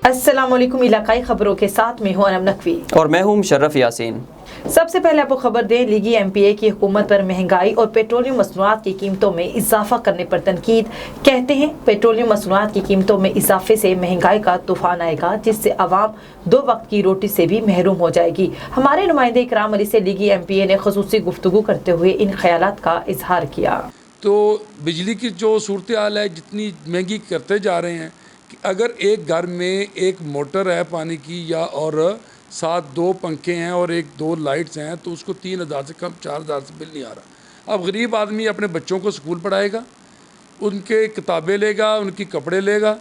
अस्सलामुअलैकुम। इलाकाई खबरों के साथ मैं हूं अनम नकवी और मैं हूं मुशर्रफ यासीन। सबसे पहले आपको खबर दें, लीगी एमपीए की हुकूमत पर महंगाई और पेट्रोलियम मसनूआत की कीमतों में इजाफा करने पर तनकीद। कहते हैं पेट्रोलियम मसनूआत की कीमतों में इजाफे से महंगाई का तूफान आएगा, जिससे अवाम 2 वक्त की रोटी से भी महरूम हो जाएगी। हमारे नुमाइंदे इकराम अली से लीगी एमपीए ने खसूसी गुफ्तगू करते हुए इन ख्यालात का इजहार किया। तो बिजली की जो सूरत हाल है, जितनी महंगी करते जा रहे हैं कि अगर एक घर में एक मोटर है पानी की या और साथ 2 पंखे हैं और 1-2 लाइट्स हैं, तो उसको 3,000 से कम 4,000 से बिल नहीं आ रहा। अब गरीब आदमी अपने बच्चों को स्कूल पढ़ाएगा, उनके किताबें लेगा, उनकी कपड़े लेगा,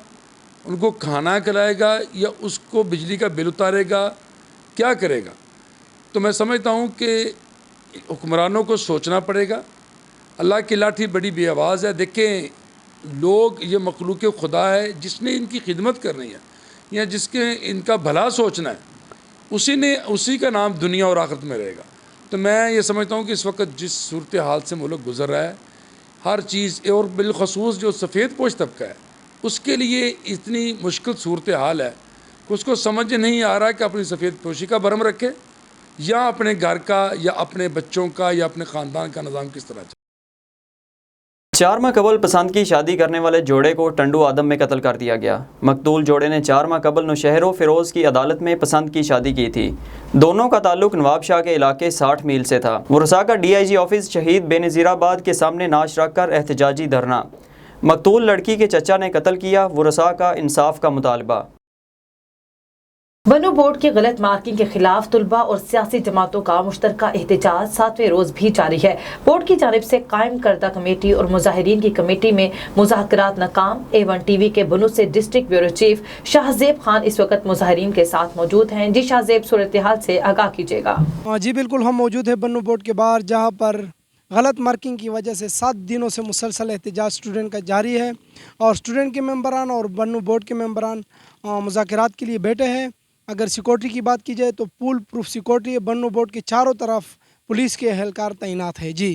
उनको खाना खिलाएगा या उसको बिजली का बिल उतारेगा, क्या करेगा? तो मैं समझता हूँ कि हुक्मरानों को सोचना पड़ेगा। अल्लाह की लाठी बड़ी बेआवाज़ है। देखें, लोग ये मखलूक खुदा है जिसने इनकी खिदमत करनी है या जिसके इनका भला सोचना है, उसी का नाम दुनिया और आखिरत में रहेगा। तो मैं ये समझता हूँ कि इस वक्त जिस सूरत हाल से मुल्क गुज़र रहा है, हर चीज़ और बिलखसूस जो सफ़ेद पोश तबका है, उसके लिए इतनी मुश्किल सूरत हाल है कि उसको समझ नहीं आ रहा कि अपनी सफ़ेद पोशी का भरम रखे या अपने घर का या अपने बच्चों का या अपने ख़ानदान का निज़ाम किस तरह चले। 4 माह कबल पसंद की शादी करने वाले जोड़े को टंडू आदम में कत्ल कर दिया गया। मकतूल जोड़े ने 4 माह कबल नौशहर फिरोज़ की अदालत में पसंद की शादी की थी। दोनों का ताल्लुक नवाब शाह के इलाके 60 मील से था। वरसा का DIG ऑफिस शहीद बेनज़ीराबाद के सामने नाश रख कर एहतजाजी धरना। मकतूल लड़की के चचा ने कत्ल किया। वरसा का इंसाफ का मुतालबा। बनू बोर्ड की गलत मार्किंग के खिलाफ तुलबा और सियासी जमातों का मुश्तरका एहतजाज 7वें रोज भी जारी है। बोर्ड की जानिब से कायम करदा कमेटी और मुजाहिरीन की कमेटी में मुज़ाकरात नाकाम। A1TV के बनू से district bureau chief Shahzeb Khan इस वक्त मुजाहिरीन के साथ मौजूद हैं। जी शाहजेब, सूरत हाल से आगाह कीजिएगा। जी बिल्कुल, हम मौजूद हैं बनू बोर्ड के बाहर, जहाँ पर गलत मार्किंग की वजह से 7 दिनों से मुसलसल एहतजाज स्टूडेंट का जारी है और स्टूडेंट के मेंबरान और बनू बोर्ड के मेंबरान मुज़ाकरात के लिए बैठे हैं। अगर सिक्योरिटी की बात की जाए तो पूल प्रूफ सिक्योरिटी बनू बोर्ड के चारों तरफ पुलिस के एहलकार तैनात है। जी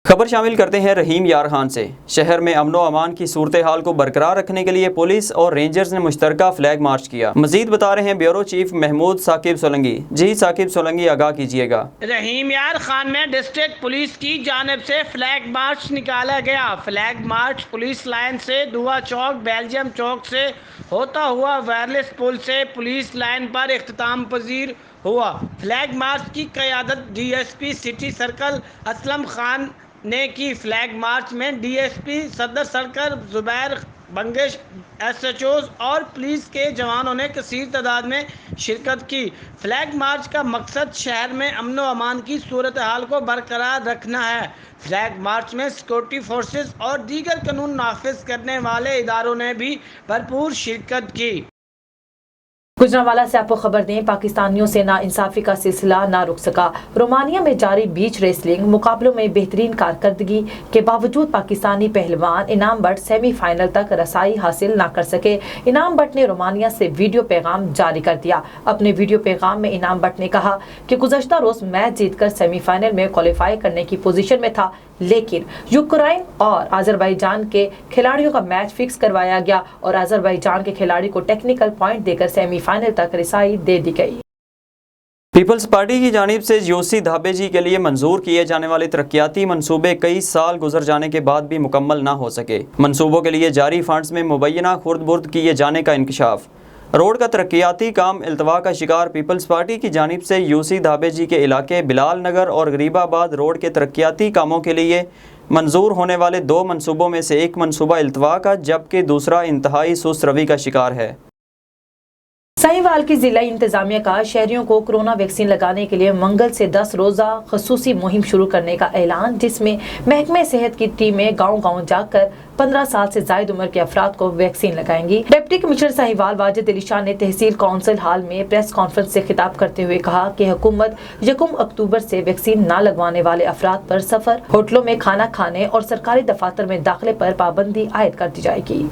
खबर शामिल करते हैं रहीम यार खान से। शहर में अमनो अमान की सूरत हाल को बरकरार रखने के लिए पुलिस और रेंजर्स ने मुश्तरका फ्लैग मार्च किया। मजीद बता रहे हैं ब्यूरो चीफ महमूद साकिब सोलंगी। जी साकिब सोलंगी, आगाह कीजिएगा। रहीम यार खान में डिस्ट्रिक्ट पुलिस की जानिब से फ्लैग मार्च निकाला गया। फ्लैग मार्च पुलिस लाइन से दुआ चौक, बेल्जियम चौक से होता हुआ वायरलेस पुल से पुलिस लाइन पर इख्तिताम पजीर हुआ। फ्लैग मार्च की क़यादत DSP city circle Aslam Khan ने की। फ्लैग मार्च में DSP सदर सर्कल जुबैर बंगेश, SHOs और पुलिस के जवानों ने कसीर तादाद में शिरकत की। फ्लैग मार्च का मकसद शहर में अमन व अमान की सूरत हाल को बरकरार रखना है। फ्लैग मार्च में सिक्योरिटी फोर्सेस और दीगर कानून नाफिज करने वाले इदारों ने भी भरपूर शिरकत की। गुजरांवाला से आपको खबर दें, पाकिस्तानियों से नाइंसाफी का सिलसिला ना रुक सका। रोमानिया में जारी बीच रेसलिंग मुकाबलों में बेहतरीन कारकर्दगी के बावजूद पाकिस्तानी पहलवान इनाम बट सेमीफाइनल तक रसाई हासिल ना कर सके। इनाम बट ने रोमानिया से वीडियो पैगाम जारी कर दिया। अपने वीडियो पैगाम में इनाम बट ने कहा कि गुज़श्ता रोज मैच जीतकर सेमीफाइनल में क्वालिफाई करने की पोजीशन में था, लेकिन यूक्रेन और अजरबैजान के खिलाड़ियों का मैच फिक्स करवाया गया और अजरबैजान के खिलाड़ी को टेक्निकल पॉइंट देकर सेमीफाइनल तक रिसाई दे दी गई। पीपल्स पार्टी की जानिब से यूसी धाबे जी के लिए मंजूर किए जाने वाले तरक्याती मंसूबे कई साल गुजर जाने के बाद भी मुकम्मल ना हो सके। मंसूबों के लिए जारी फंड्स में मुबैना खुर्द-बुर्द किए जाने का इंकशाफ। रोड का तरक्याती काम इल्तवा का शिकार पीपल्स पार्टी की जानिब से यूसी धाबे जी के इलाके बिलाल नगर और गरीबाबाद रोड के तरक्याती कामों के लिए मंजूर होने वाले 2 मंसूबों में से एक मंसूबा इल्तवा का, जबकि दूसरा इंतहाई सुस्त रवि का शिकार है। साहिवाल की जिला इंतजामिया का शहरियों को कोरोना वैक्सीन लगाने के लिए मंगल से 10 रोजा खसूसी मुहिम शुरू करने का ऐलान, जिसमें महकमे सेहत की टीमें गाँव-गाँव जाकर 15 साल से जायद उम्र के अफराद को वैक्सीन लगाएंगी। डिप्टी कमिश्नर साहिवाल वाजिद अली शाह ने तहसील काउंसिल हाल में प्रेस कॉन्फ्रेंस से खिताब करते हुए कहा कि हुकूमत 1 अक्टूबर से वैक्सीन न लगवाने वाले अफराद पर सफर, होटलों में खाना खाने और सरकारी दफातर में दाखिले पर पाबंदी आयद कर दी जाएगी।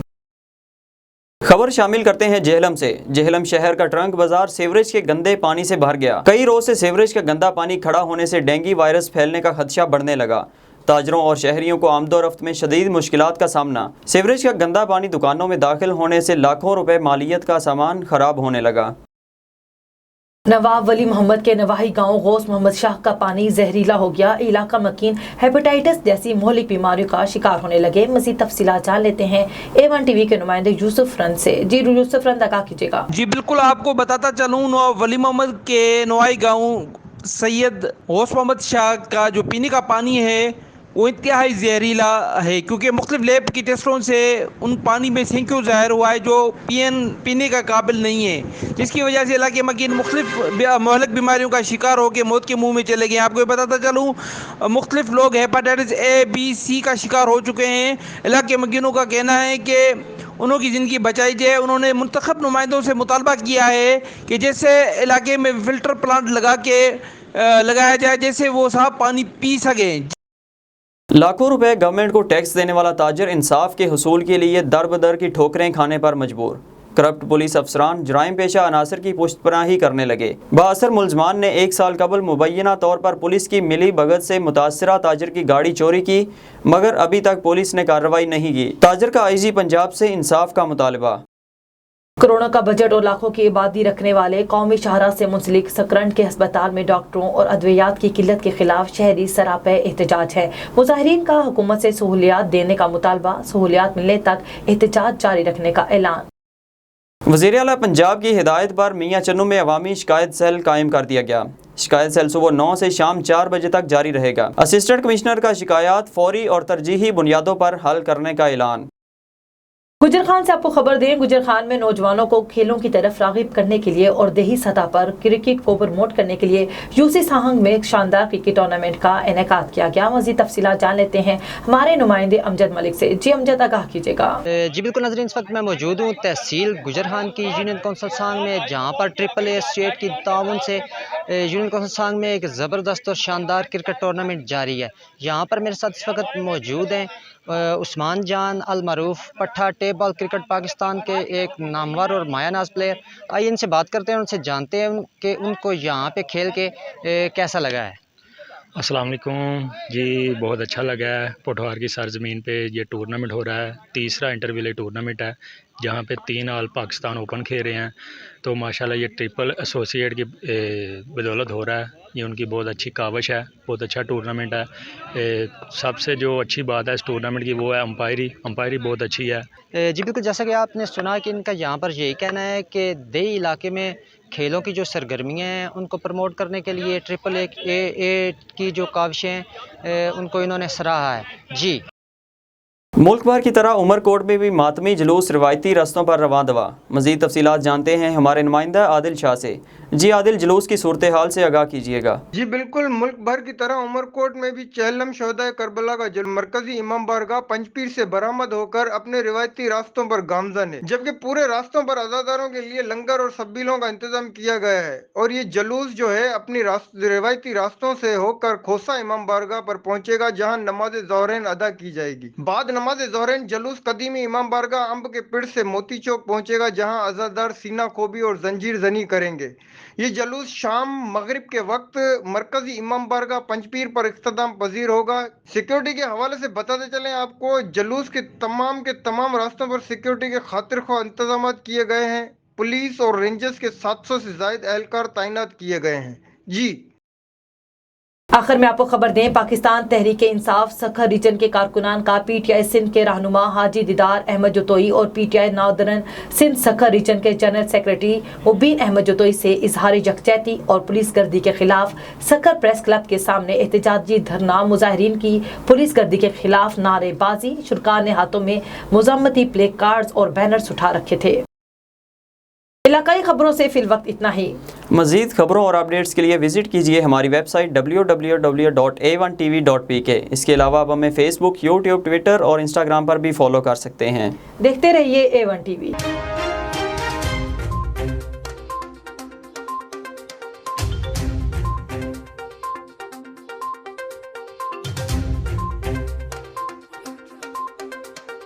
खबर शामिल करते हैं जेहलम से। जेहलम शहर का ट्रंक बाजार सीवरेज के गंदे पानी से भर गया। कई रोज से सीवरेज का गंदा पानी खड़ा होने से डेंगू वायरस फैलने का खदशा बढ़ने लगा। تاجروں اور شہریوں کو آمد و رفت میں شدید مشکلات کا سامنا۔ سیوریج کا گندا پانی دکانوں میں داخل ہونے سے لاکھوں روپے مالیت کا سامان خراب ہونے لگا۔ نواب ولی محمد کے نواحی گاؤں غوث محمد شاہ کا پانی زہریلا ہو گیا، علاقہ مکین ہیپاٹائٹس جیسی مہلک بیماریوں کا شکار ہونے لگے۔ مزید تفصیلات جان لیتے ہیں A1 ٹی وی کے نمائندے یوسف رند سے۔ جی یوسف رند آگاہ کیجیے گا۔ جی بالکل، آپ کو بتاتا چلوں نواب ولی محمد کے نواحی گاؤں سید غوث محمد شاہ کا جو پینے کا پانی ہے وہ انتہائی زہریلا ہے، کیونکہ مختلف لیب کی ٹیسٹوں سے ان پانی میں سینکیو ظاہر ہوا ہے جو پینے کا قابل نہیں ہے، جس کی وجہ سے علاقے مکین مختلف مہلک بیماریوں کا شکار ہو کے موت کے منہ میں چلے گئے۔ آپ کو یہ بتاتا چلوں مختلف لوگ ہیپاٹائٹس A, B, C کا شکار ہو چکے ہیں۔ علاقے مکینوں کا کہنا ہے کہ انہوں کی زندگی بچائی جائے۔ انہوں نے منتخب نمائندوں سے مطالبہ کیا ہے کہ جیسے علاقے میں فلٹر پلانٹ لگایا جائے جیسے وہ صاف پانی پی سکیں۔ لاکھوں روپے گورنمنٹ کو ٹیکس دینے والا تاجر انصاف کے حصول کے لیے در بدر کی ٹھوکریں کھانے پر مجبور۔ کرپٹ پولیس افسران جرائم پیشہ عناصر کی پشت پناہی کرنے لگے۔ بااثر ملزمان نے 1 سال قبل مبینہ طور پر پولیس کی ملی بھگت سے متاثرہ تاجر کی گاڑی چوری کی، مگر ابھی تک پولیس نے کارروائی نہیں کی۔ تاجر کا IG پنجاب سے انصاف کا مطالبہ۔ کروڑوں کا بجٹ اور لاکھوں کی آبادی رکھنے والے قومی شاہراہ سے منسلک سکرنڈ کے ہسپتال میں ڈاکٹروں اور ادویات کی قلت کے خلاف شہری سراپے احتجاج ہے۔ مظاہرین کا حکومت سے سہولیات دینے کا مطالبہ، سہولیات ملنے تک احتجاج جاری رکھنے کا اعلان۔ وزیر اعلیٰ پنجاب کی ہدایت پر میاں چنو میں عوامی شکایت سیل قائم کر دیا گیا۔ شکایت سیل صبح 9 سے شام 4 بجے تک جاری رہے گا۔ اسسٹنٹ کمشنر کا شکایات فوری اور ترجیحی بنیادوں پر حل کرنے کا اعلان۔ گجر خان سے آپ کو خبر دیں، گجر خان میں نوجوانوں کو کھیلوں کی طرف راغب کرنے کے لیے اور دیہی سطح پر کرکٹ کو پروموٹ کرنے کے لیے UC ساہنگ میں ایک شاندار کرکٹ ٹورنامنٹ کا انعقاد کیا گیا۔ مزید تفصیلات جان لیتے ہیں ہمارے نمائندے امجد ملک سے۔ جی امجد آگاہ کیجیے گا۔ جی بالکل ناظرین، اس وقت میں موجود ہوں تحصیل گجر خان کی یونین کونسل سانگ میں، جہاں پر AAA اسٹیٹ کی تعاون سے یونین کونسل سانگ میں ایک زبردست اور شاندار کرکٹ ٹورنامنٹ جاری ہے۔ یہاں پر میرے ساتھ اس وقت موجود ہیں عثمان جان المعروف پٹھا، ٹیپ بال کرکٹ پاکستان کے ایک نامور اور مایہ ناز پلیئر۔ آئیے ان سے بات کرتے ہیں، ان سے جانتے ہیں کہ ان کو یہاں پہ کھیل کے کیسا لگا ہے۔ السلام علیکم جی، بہت اچھا لگا ہے۔ پوٹھوار کی سرزمین پہ یہ ٹورنامنٹ ہو رہا ہے، تیسرا انٹر ویلے ٹورنامنٹ ہے جہاں پہ 3 آل پاکستان اوپن کھیل رہے ہیں۔ تو ماشاءاللہ یہ ٹرپل ایسوسیٹ کی بدولت ہو رہا ہے، یہ ان کی بہت اچھی کاوش ہے، بہت اچھا ٹورنامنٹ ہے۔ سب سے جو اچھی بات ہے اس ٹورنامنٹ کی وہ ہے امپائری بہت اچھی ہے۔ جی بالکل، جیسا کہ آپ نے سنا کہ ان کا یہاں پر یہی کہنا ہے کہ دیہی علاقے میں کھیلوں کی جو سرگرمیاں ہیں ان کو پروموٹ کرنے کے لیے AAA کی جو کاوشیں ہیں ان کو انہوں نے سراہا ہے۔ جی ملک بھر کی طرح عمر کوٹ میں بھی ماتمی جلوس روایتی رستوں پر رواں دوا۔ مزید تفصیلات جانتے ہیں ہمارے نمائندہ عادل شاہ سے۔ جی عادل، جلوس کی صورتحال سے آگاہ کیجیے گا۔ جی بالکل، ملک بھر کی طرح عمر کوٹ میں بھی چہلم شہدائے کربلا کا جلوس مرکزی امام بارگاہ پنجپیر سے برآمد ہو کر اپنے روایتی راستوں پر گامزن ہے، جبکہ پورے راستوں پر عزاداروں کے لیے لنگر اور سبیلوں کا انتظام کیا گیا ہے، اور یہ جلوس جو ہے اپنی روایتی راستوں سے ہو کر کھوسا امام بارگاہ پر پہنچے گا، جہاں نماز ظہرین ادا کی جائے گی۔ بعد نماز ظہرین جلوس قدیمی امام بارگاہ امب کے پیڑ سے موتی چوک پہنچے گا، جہاں عزادار سینہ کوبی اور زنجیر زنی کریں گے۔ یہ جلوس شام مغرب کے وقت مرکزی امام بارگاہ پنجپیر پر اختتام پذیر ہوگا۔ سیکیورٹی کے حوالے سے بتاتے چلیں آپ کو، جلوس کے تمام راستوں پر سیکیورٹی کے خاطر خواہ انتظامات کیے گئے ہیں۔ پولیس اور رینجرز کے 700 سے زائد اہلکار تعینات کیے گئے ہیں۔ جی آخر میں آپ کو خبر دیں، پاکستان تحریک انصاف سکھر ریجن کے کارکنان کا PTI سندھ کے رہنما حاجی دیدار احمد جتوئی اور PTI northern Sindh Sukkur region کے جنرل سیکرٹری مبین احمد جتوئی سے اظہار یکجہتی اور پولیس گردی کے خلاف سکھر پریس کلب کے سامنے احتجاجی دھرنا۔ مظاہرین کی پولیس گردی کے خلاف نعرے بازی، شرکاء نے ہاتھوں میں مذمتی پلے کارڈز اور بینرز اٹھا رکھے تھے۔ علاقائی خبروں سے فی الوقت اتنا ہی۔ مزید خبروں اور اپڈیٹس کے لیے وزٹ کیجیے ہماری ویب سائٹ www.a1tv.pk۔ اس کے علاوہ آپ ہمیں فیس بک، یوٹیوب، ٹویٹر اور انسٹاگرام پر بھی فالو کر سکتے ہیں۔ دیکھتے رہیے A1 TV۔